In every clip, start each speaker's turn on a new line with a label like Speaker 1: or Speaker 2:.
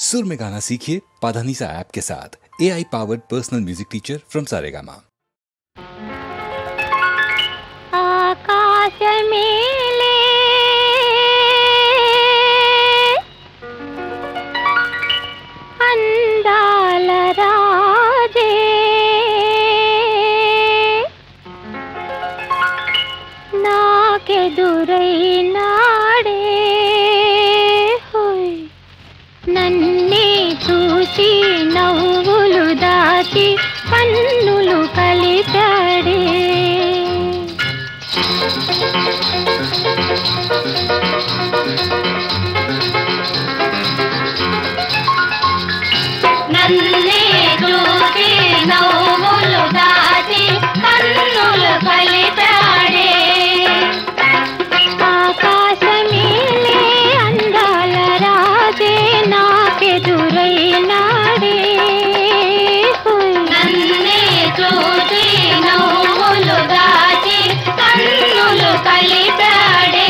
Speaker 1: सुर में गाना सीखिए पाधानीसा ऐप के साथ। AI powered personal music teacher from Saregama.
Speaker 2: आकाश मेले अंदाल राजे नाके दुरई नाड़े होय నన్నే చూసి నవ్వులు దాచి కన్నులు కలిపాడే నన్నే చూసి నవ్వులు దాచి కన్నులు కలిపాడే ఆకాశమేలే అందాల రాజే నాకెదురై నాడే నన్నే చూసి నవ్వులు దాచి కన్నులు కలిపాడే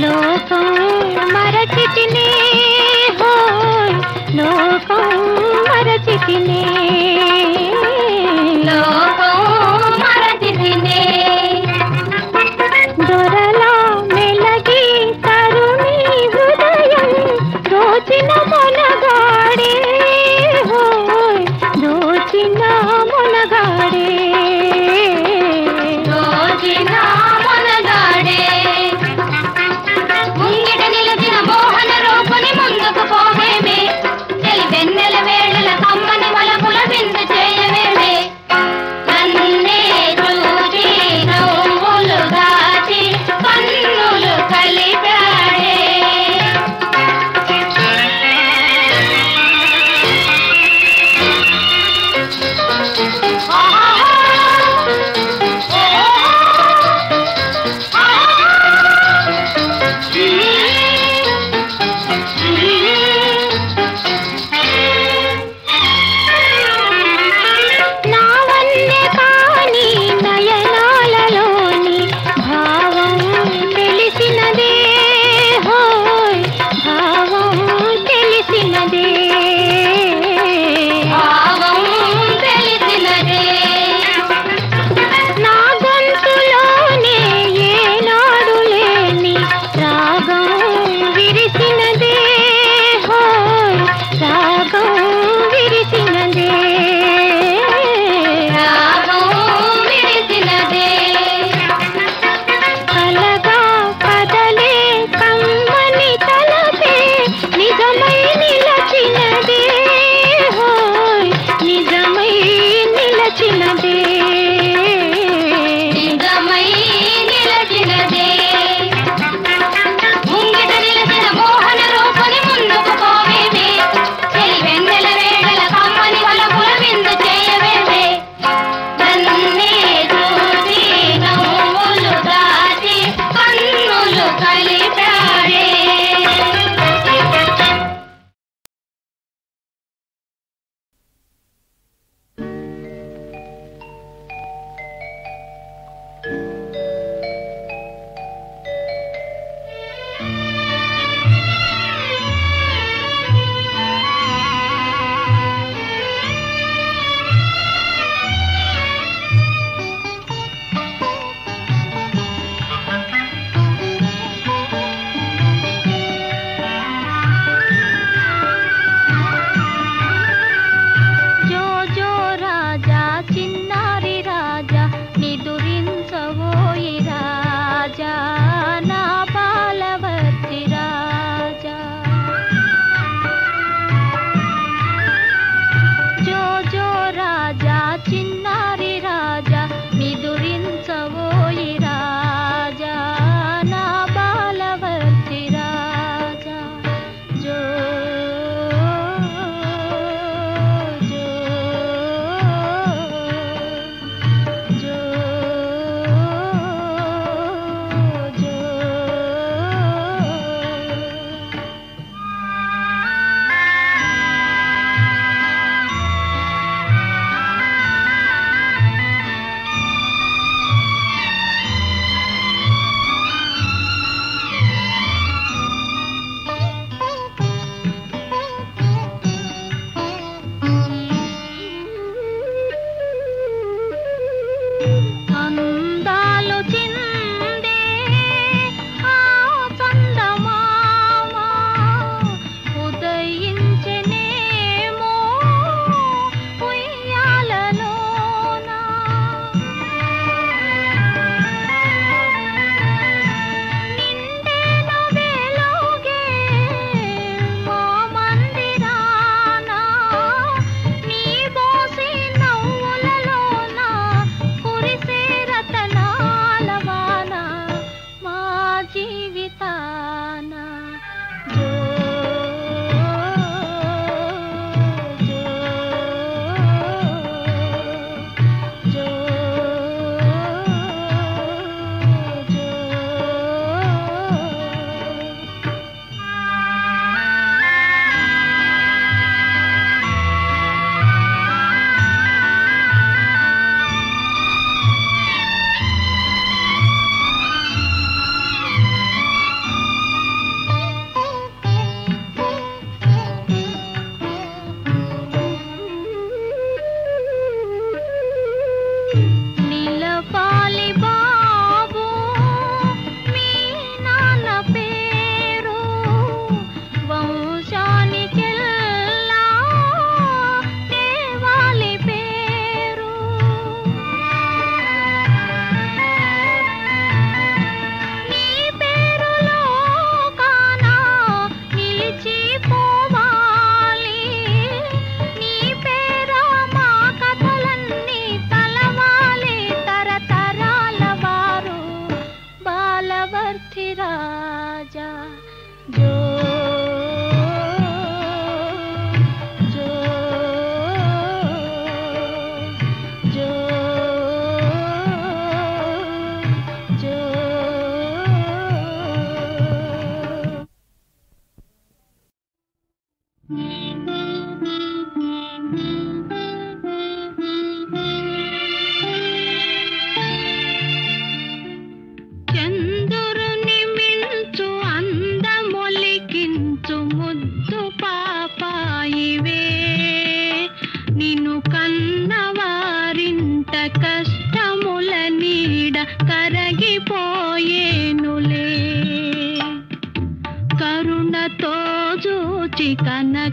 Speaker 2: లోకం మరచితినే హోయ్ లోకం మరచితినే లోకం మరచితినే దొరలా మెలగి తరుణి హృదయం దోచిన మొనగాడే హోయ్ దోచిన మొనగాడే దోచిన మొనగాడే ముంగిట నిలిచిన మోహన రూపుని ముందుకు పోవేమే తెలి వెన్నెల వేళల కమ్మని వలపుల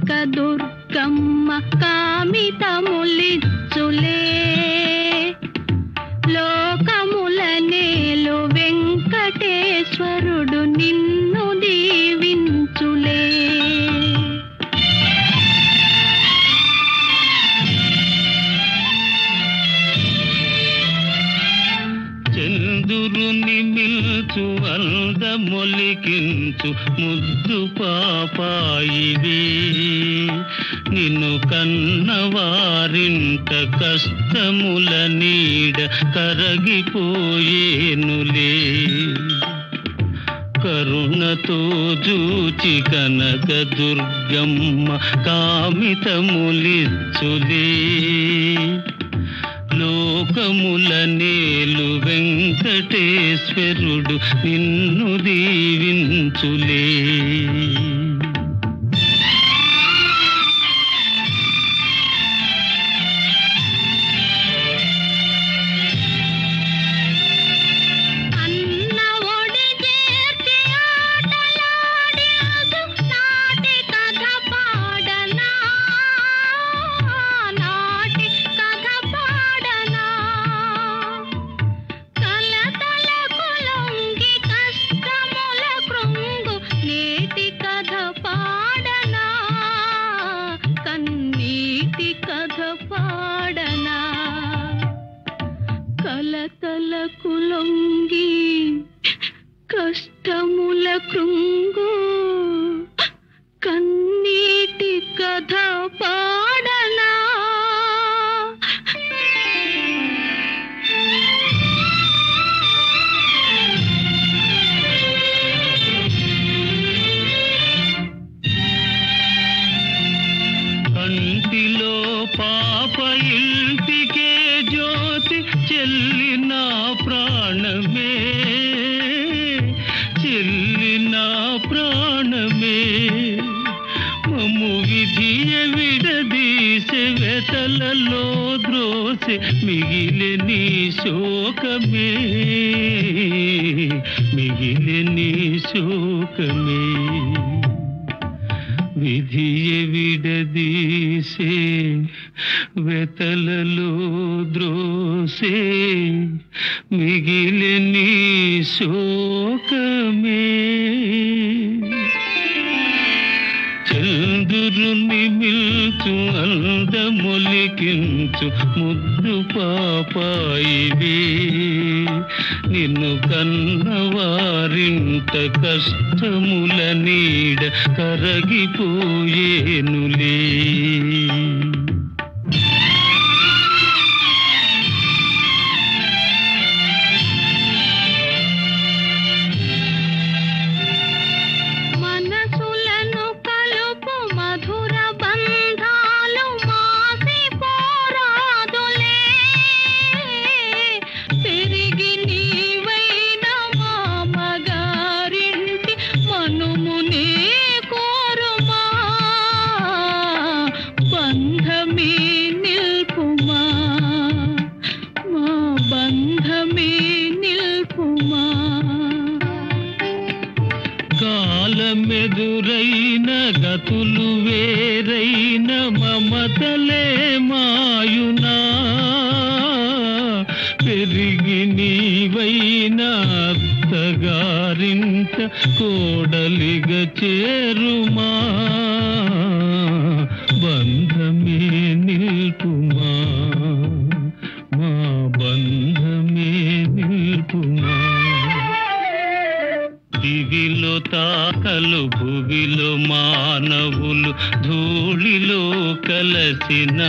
Speaker 2: దుర్గమ్మ కామితములిచ్చులే లోకముల నేలు వెంకటేశ్వరుడు నిన్ను దీవించులే
Speaker 3: చంద్రుని మిల్చు అందమొలికించు ముద్దు పాపాయివే నిన్ను కన్నవారింట కష్టముల నీడ కరగిపోయేనులే కరుణతో జూచి కనక దుర్గమ్మ కామితములిచ్చులే లోకముల నేలు వెంకటేశ్వరుడు నిన్ను దీవించులే కలతలకు లొంగి కష్టముల కృంగు కన్నీటి కథ పాడనా కంటిలో పాప ఇంటికే జ్యోతి చెల్లిన ప్రాణమే చెల్లిన ప్రాణమే మమ్ము విధియ విడదీసే వెతలలో ద్రోసె మిగిలి నీ శోకమే మిగిలి నీ శోకమే విధియ విడదీసే వెతలలో ద్రోసే మిగిలి నీ శోకమే చంద్రుని మిల్చు అందమొలికించు ముద్దు పాపాయివే నిన్ను కన్నవారింట కష్టముల నీడ కరగిపోయేనులే కాలమెదురైన గతులు వేరైన మమతలే మాయునా పెరిగి నీవైన అత్తగారింట కోడలిగ చేరుమా బంధమే నిల్పుమా మా బంధమే నిల్పుమా దివిలో తాకలు భువిలో మానవులు ధూళిలో కలసిన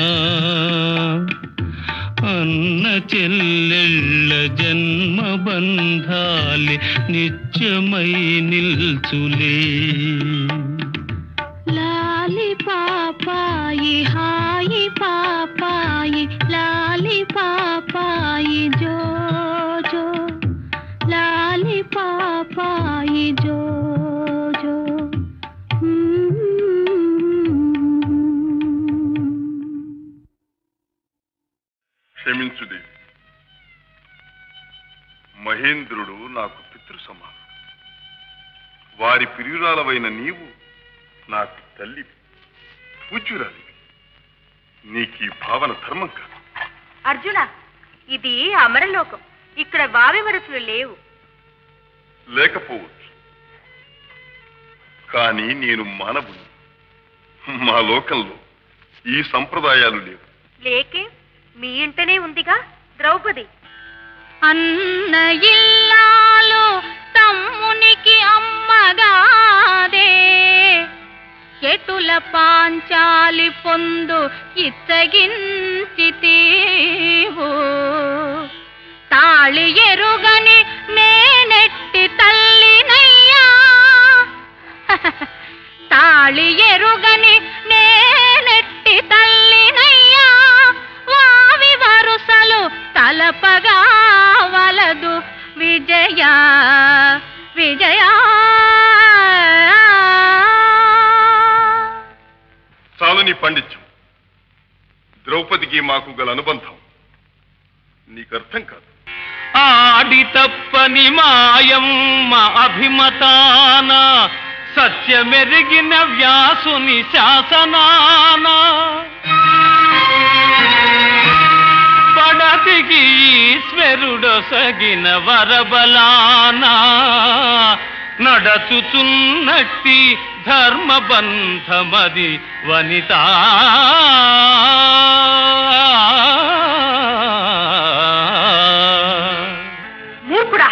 Speaker 3: అన్న చెల్లెళ్ళ జన్మ బంధాలి నిత్యమై నిల్చులే
Speaker 2: లాలి పాపాయి హాయి పాపాయి లాలి పాపాయి జో జో లాలి పాపాయి జో జో
Speaker 4: క్షమించు దేవి మహేంద్రుడు నాకు పితృ సమానం వారి ప్రియురాలవైన నీవు నాకు తల్లి పూజ్యురాలి. నీకు ఈ భావన ధర్మం కాదు.
Speaker 5: అర్జున, ఇది అమరలోకం. ఇక్కడ వావి వరసలు లేవు.
Speaker 4: లేకపోవచ్చు, కానీ నేను మానవుని. మా లోకంలో ఈ సంప్రదాయాలు లేవు.
Speaker 5: లేకే మీ ఇంటనే ఉందిగా ద్రౌపది.
Speaker 2: అన్న ఇల్లాలు తమ్మునికి అమ్మగాదే, ఎటుల పాంచాలి పొందు ఇచ్చగించితీవు. తాళి ఎరుగని నేనెట్టి తల్లినయ్యా, తాళి ఎరుగని నేనెట్టి తల్లినయ్యా. వావి వరుసలు తలపగా వలదు విజయ విజయ.
Speaker 4: చాలు నీ పండిత్యం. ద్రౌపదికి మాకు గల అనుబంధం నీకు అర్థం కాదు.
Speaker 3: ఆడి తప్పని మాయమ్మ అభిమతాన, సత్యమెరిగిన వ్యాసుని శాసనాన, పడతికి ఈశ్వరుడొసగిన వరబలాన, నడచుచున్నట్టి ధర్మబంధమది వనిత.
Speaker 5: మూర్ఖుడా,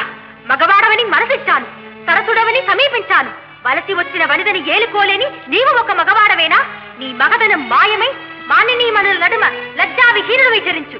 Speaker 5: మగవాడవని మనసిచ్చాను, సరసుడవని సమీపించాను. వలసి వచ్చిన వనిదని ఏలుకోలేని నీవు ఒక మగవాడవేనా? నీ మగదనం మాయమై మానిని మనుల నడుమ లజ్జా విహీనుడు విచరించు.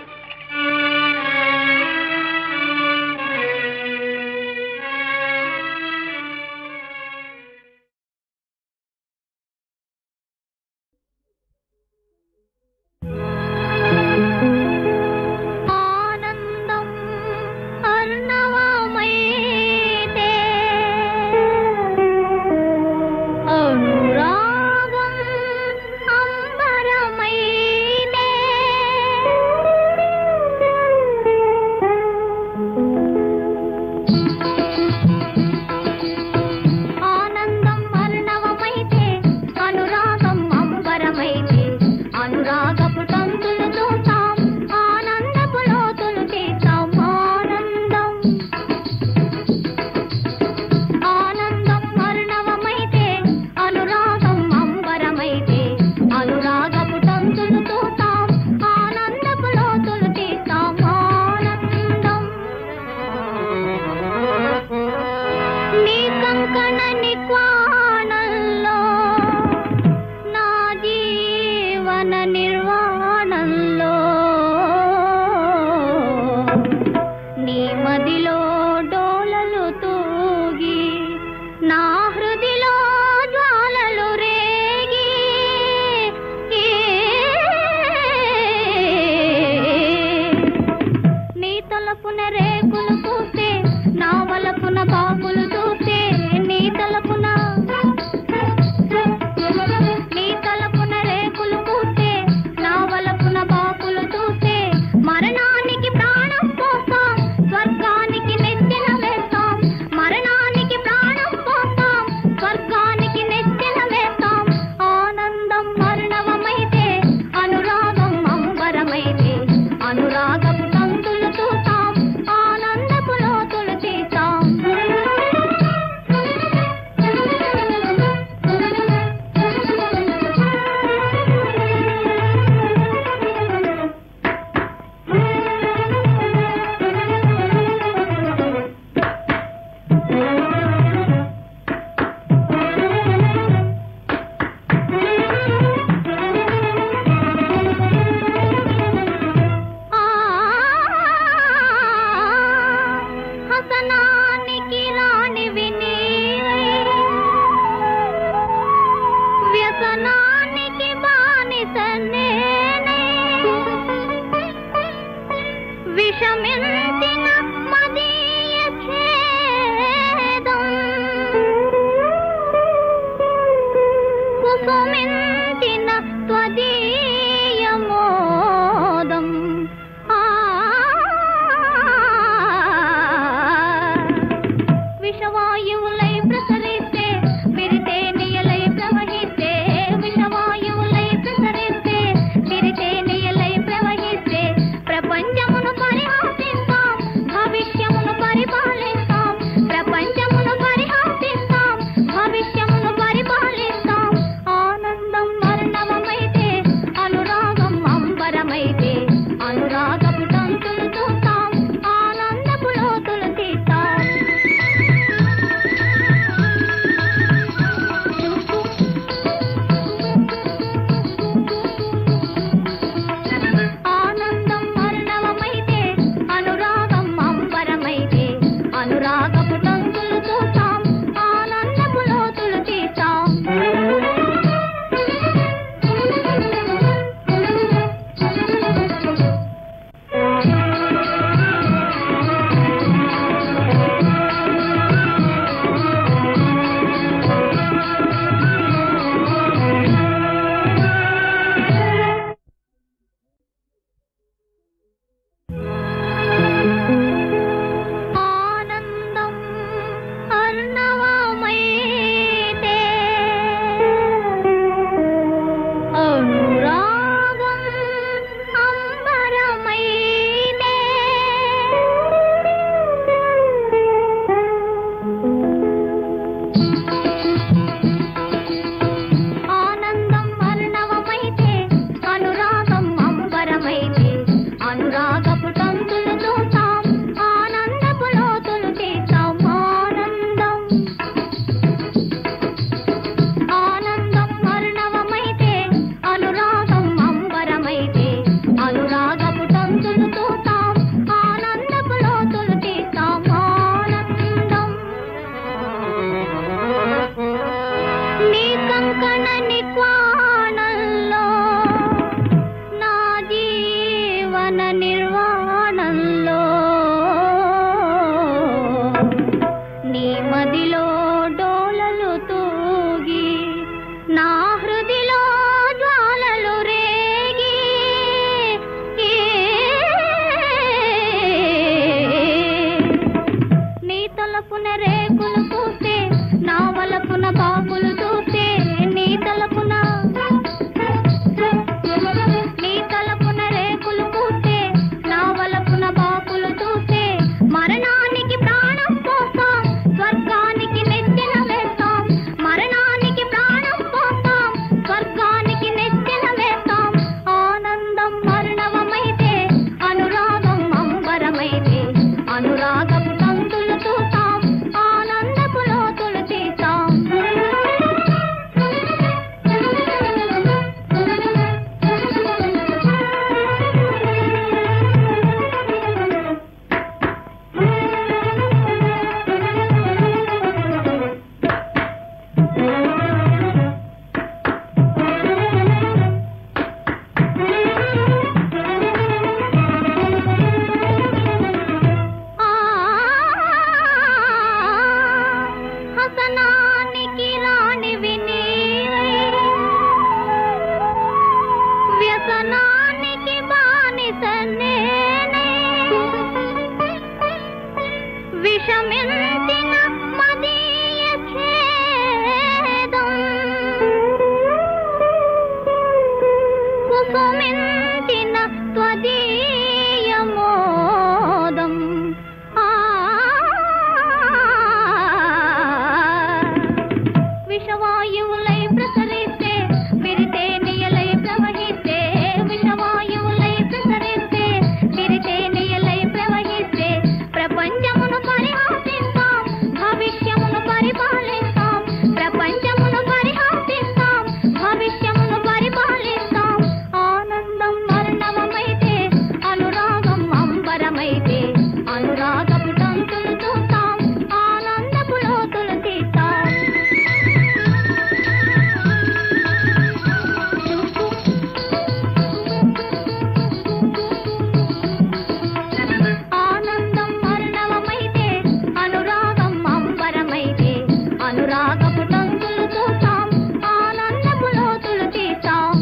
Speaker 2: నేనే విషమించిన మదీయ ఛేదం కుసుమించిన త్వదీయ మోదం విషవాయువులై ప్రసరిస్తే విరితే నియలై ప్రవహిస్తే విషవాయువులై ప్రసరిస్తే విరితే నియలై ప్రవహిస్తే ప్రపంచమును పరిహాసిస్తాం భవిష్యమును పరిపాలిస్తాం ప్రపంచమును పరిహాసిస్తాం భవిష్యమును పరిపాలిస్తాం ఆనందం వర్ణవమైతే అనురాగం అంబరమైతే అనురాగపు తంతులు చూస్తాం ఆనందపు లోతులు తీస్తాం ఆనందం వర్ణవమైతే అనురాగం అంబరమైతే అనురాగపు తంతులు చూస్తాం ఆనందపు లోతులు తీస్తాం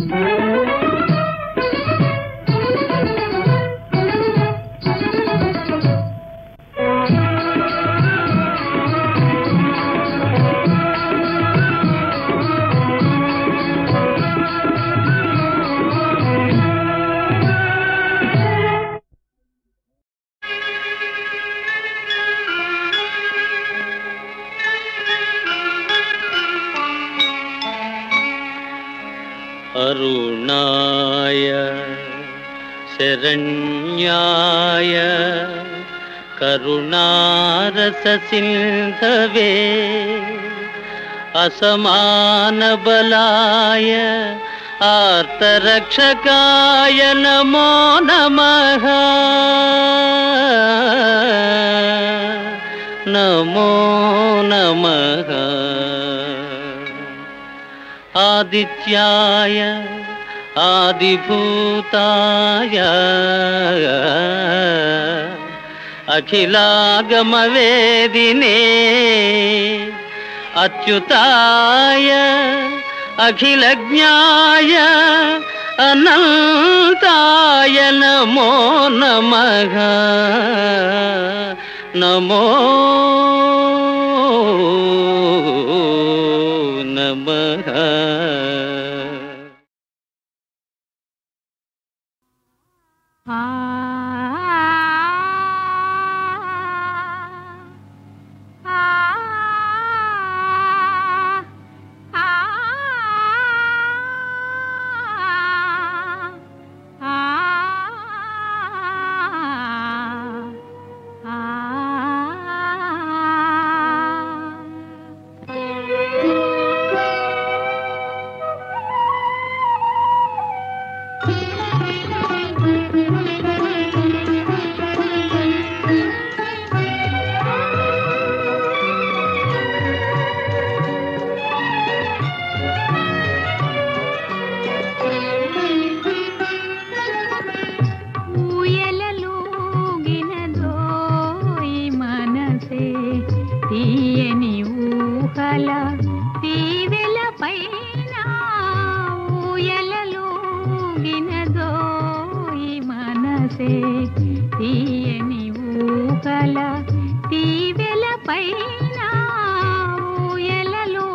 Speaker 3: అరుణాయ శరణ్యాయ కరుణారస సింధవే అసమాన బలాయ ఆర్తరక్షకాయ నమో నమః నమో నమః ఆదిత్యాయ ఆదిభూతాయ అఖిలాగమవేదినే అచ్యుతాయ అఖిలజ్ఞాయ అనంతాయ నమో నమః నమో నమః
Speaker 2: తీయని ఊహల తీవెల పైన ఊయలలోగినదోయి మనసే తీయని ఊహల తీవెల పైన ఊయలలోగినదోయి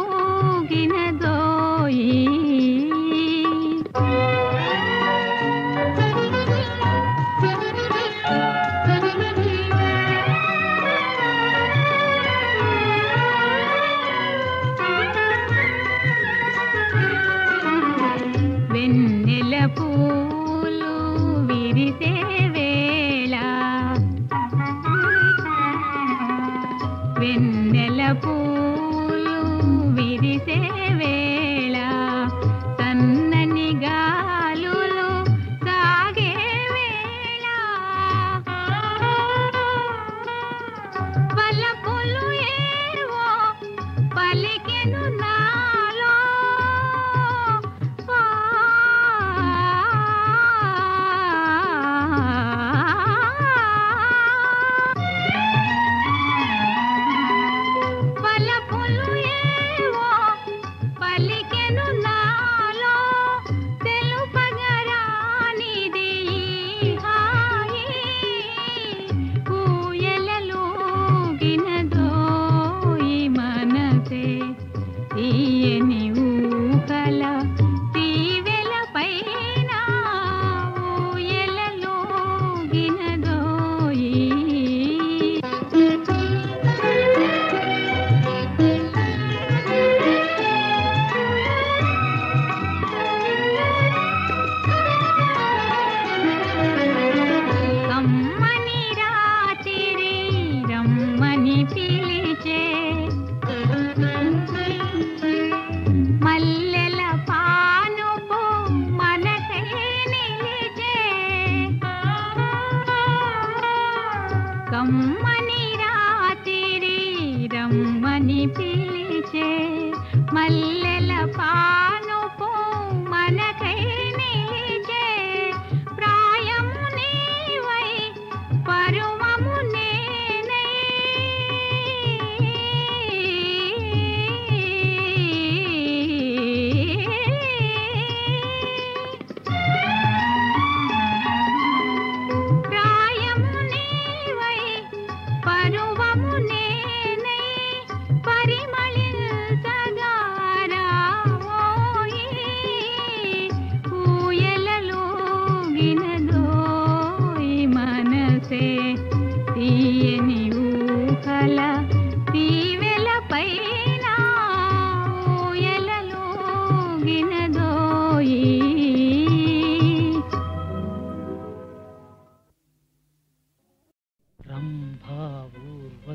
Speaker 2: వెన్నెల పూలు విరిసే వేళ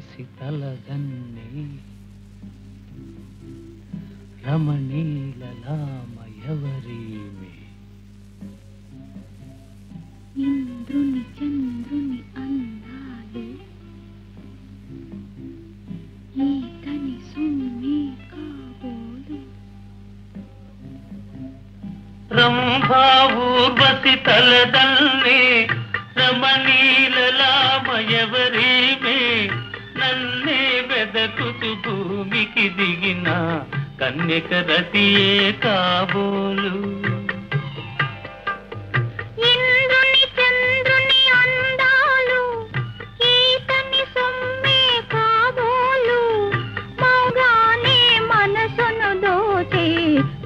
Speaker 3: ఊర్వశి తలదన్నే రమణీలలామయవరీమే
Speaker 2: ఇంద్రుని చంద్రుని అందాలు ఈతని సుమ్మే కాబోలు
Speaker 3: రంభా ఊర్వశి తలదన్నే రమణీలలామయవరీమే నన్నే వెదకుతు భూమికి దిగిన కన్యక రతియే కాబోలు
Speaker 2: ఇంద్రుని చంద్రుని అందాలు ఈతని సొమ్మే కాబోలు మౌగానే మనసును దోచే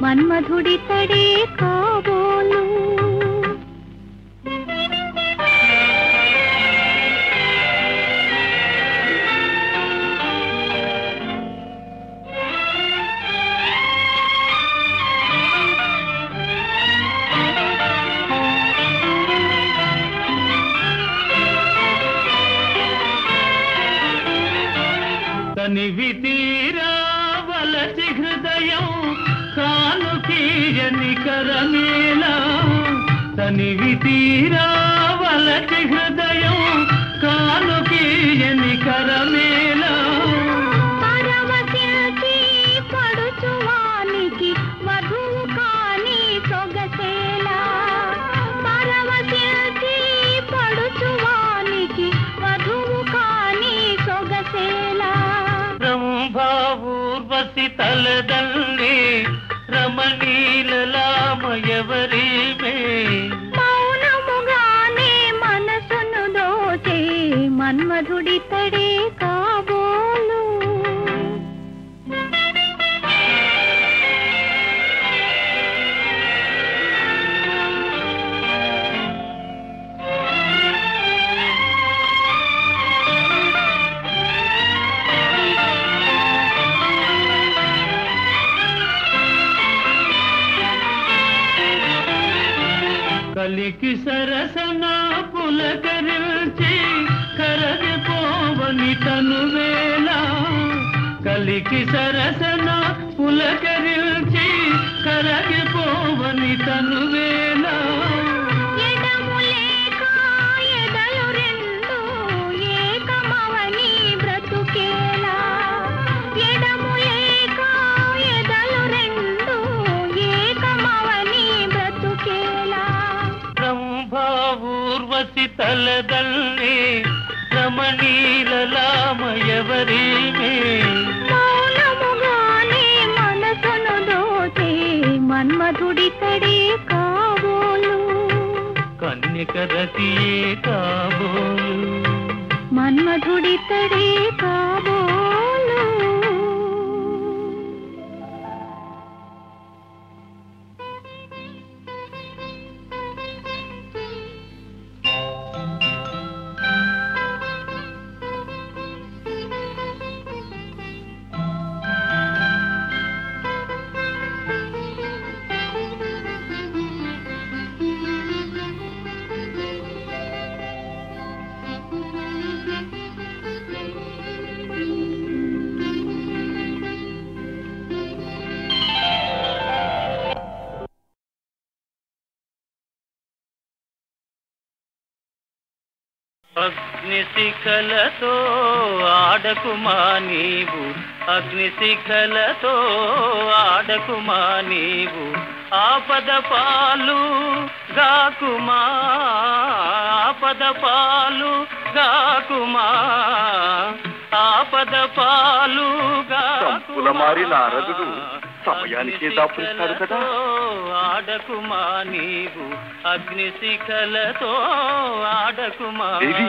Speaker 2: మన్మధుడి తడే కాబోలు
Speaker 3: తనివి తీరా వలసి హృదయం కానుకీయని కరమేలా తనివి తీరా వలసి హృదయం కానుకీయని కరమేలా
Speaker 2: పరవశిల్చి పడుచువానికి వధువు కాని సొగసేలా పరవశిల్చి పడుచువానికి వధువు కాని సొగసేలా
Speaker 3: రంభా ఊర్వశి తలదన్నే రమణీలలామయవరీమే
Speaker 2: మౌనముగానే మనసును దోచే మన్మధుడి తడే కాబోలు
Speaker 3: కలికి సరసన పులకరిల్చి కరగిపోవని తనువేళ కలికి సరసన పులకరిల్చి కరగిపోవని తనువేళ
Speaker 2: ఎడము లేక ఎదలు రెండు ఏకమవని బ్రతుకేలా ఎడము లేక ఎదలు రెండు ఏకమవని బ్రతుకేలా
Speaker 3: రంభా ఊర్వశి తలదన్నే రమణీలలామయవరీమే
Speaker 2: మౌనముగానే మనసును దోచే మన్మధుడి తడే కాబోలు
Speaker 3: కన్యక రతియే కాబోలు
Speaker 2: మన్మధుడి తడే కాబోలు
Speaker 3: అగ్నిశిఖలతో ఆడకుమా నీవు అగ్నిశిఖలతో ఆడకుమా నీవు ఆపద పాలు గాకుమా ఆపద పాలు గాకుమా ఆపద పాలు
Speaker 4: సంపుల మారి నారదుడు సమయానికే దాపురిస్తాడు కదా.
Speaker 3: ఆడకుమా నీవు అగ్నిశిఖలతో ఆడకుమా
Speaker 4: దేవి,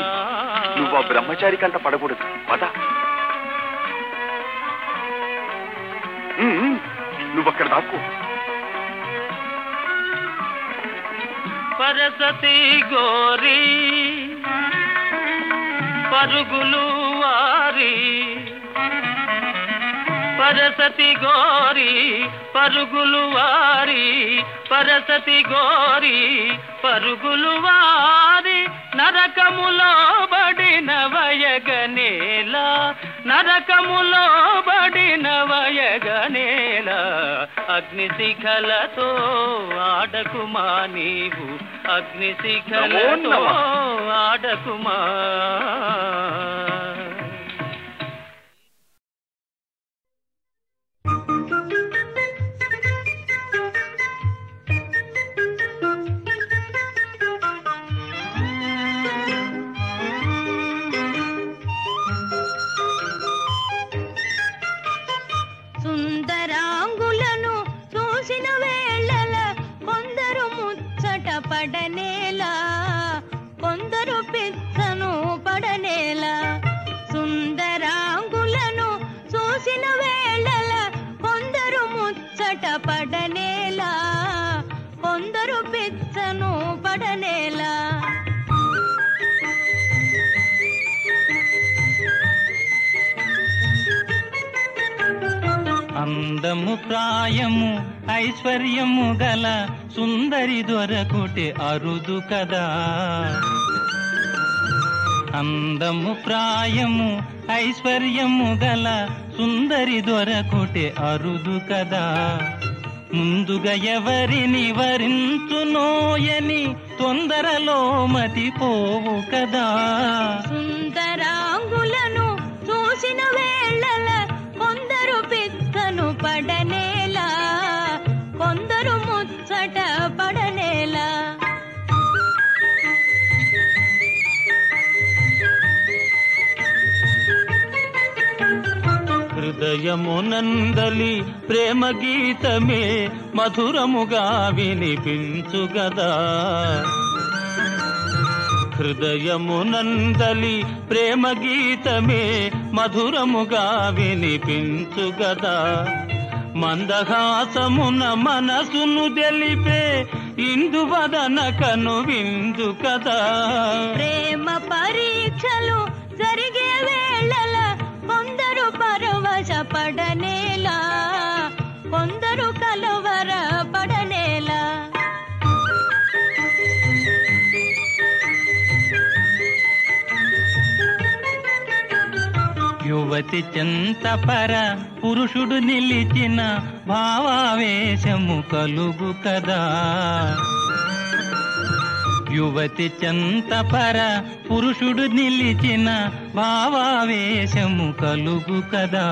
Speaker 4: నువ్వు ఆ బ్రహ్మచారి కంట పడకూడదు. పద, నువ్వక్కడ దాక్కో.
Speaker 3: పరసతి గోరి పరుగులు వారి పరసతి గోరి పరుగులు వారి పరసతి గోరి పరుగులు వారి నరకములో బడిన వయగనేలా నరకములో బడిన వయగనేల అగ్నిశిఖలతో ఆడకుమా నీవు అగ్నిశిఖలతో ఆడకుమా.
Speaker 2: సుందరాంగులను చూసిన వేళల కొందరు ముచ్చట పడనేలా కొందరు పిచ్చను పడనేలా. సుందరాంగులను చూసిన వేళల కొందరు ముచ్చట పడనేలా కొందరు పిచ్చను పడనేలా.
Speaker 3: అందము ప్రాయము ఐశ్వర్యము గల సుందరి దొరకుటే అరుదు కదా. అందము ప్రాయము ఐశ్వర్యము గల సుందరి దొరకుటే అరుదు కదా. ముందుగా ఎవరిని వరించునోయని తొందరలో మతిపోవు కదా.
Speaker 2: సుందరాంగులను చూసిన వేళల కొందరు పిచ్చను పడనేలా కొందరు ముచ్చట పడనేలా.
Speaker 3: హృదయమునందలి ప్రేమ గీతమే మధురముగా వినిపించు గదా. హృదయమునందలి ప్రేమ గీతమే మధురముగా వినిపించు గదా. మందహాసమున మనసును తెలిపే ఇందువదన కను విందు కదా.
Speaker 2: ప్రేమ పరీక్షలు జరిగే వేళల కొందరు పరవశ పడనేలా కొందరు కలవర పడనేలా.
Speaker 3: యువతి చెంతపర పురుషుడు నిలిచిన భావావేశము కలుగు కదా. యువతి చెంతపర పురుషుడు నిలిచిన భావావేశము కలుగు కదా.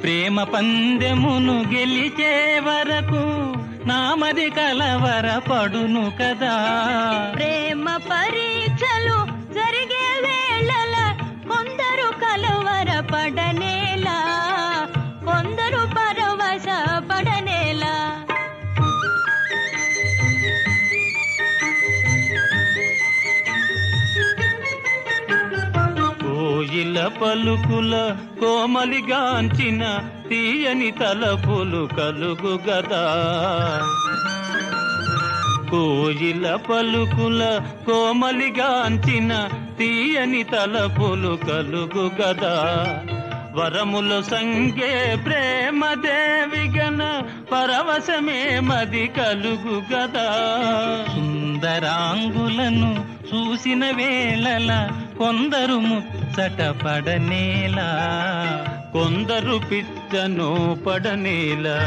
Speaker 3: ప్రేమ పందెమును గెలిచే వరకు నామది కలవర పడును కదా.
Speaker 2: ప్రేమ పరీక్షలు జరిగే వేళల కొందరు కలవర పడనేలా కొందరు పరవశ పడనేలా.
Speaker 3: కోయిల పలుకుల కోమలిగాంచిన తీయని తలపులు కలుగు గదా. కోయిల పలుకుల కోమలిగాంచిన తీయని తలపులు కలుగు గదా. వరములు సంగే ప్రేమ దేవిగన పరవశమే మది కలుగు గదా. సుందరాంగులను చూసిన వేళల కొందరు ముచ్చట పడనేలా కొందరు పిచ్చను పడనేలా.